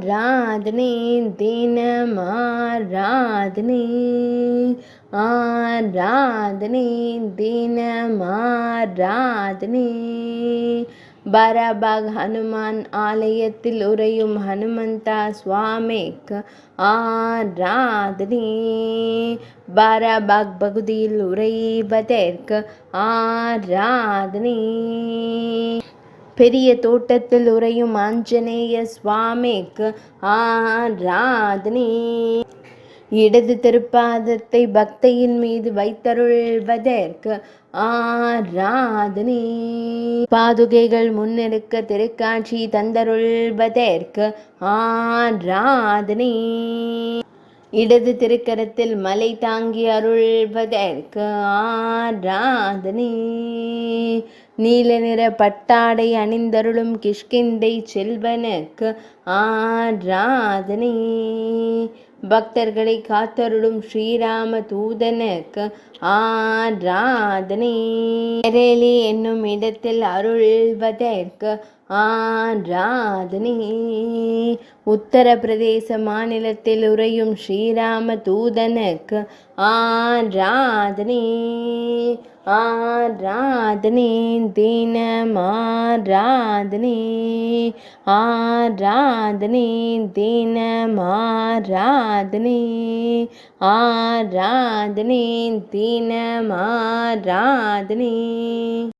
ஆராதனை தினம் ஆராதனை ஆராதனை தினம் ஆராதனை பாராபாக் ஹனுமான் ஆலயத்தில் உறையும் ஹனுமந்தா சுவாமிக்கு ஆராதனை. பாராபாக் பகுதியில் உறைவதற்கு ஆராதனை. பெரிய தோட்டத்தில் உறையும் ஆஞ்சநேய சுவாமிக்கு ஆராதனை. இடது திருப்பாதத்தை பக்தையின் மீது வைத்தருள்வதற்கு ஆராதனை. பாதுகைகள் முன்னிருக்க திருக்காட்சி தந்தருள்வதற்கு ஆராதனை. இடது திருக்கரத்தில் மலை தாங்கி அருள்வதற்கு ஆராதனை. நீல நிற பட்டாடை அணிந்தருளும் கிஷ்கிந்தை செல்வனுக்கு ஆராதனை. பக்தர்களை காத்தருளும் ஸ்ரீராம தூதனுக்கு ஆராதனை. எரேலி என்னும் இடத்தில் அருள்வதற்கு ஆராதனை. உத்தரப்பிரதேச மாநிலத்தில் உறையும் ஸ்ரீராம தூதனுக்கு ஆராதனை. ஆராதனை தினம் ஆராதனை ஆராதனை தினம் ஆராதனை ஆராதனை தினம் ஆராதனை.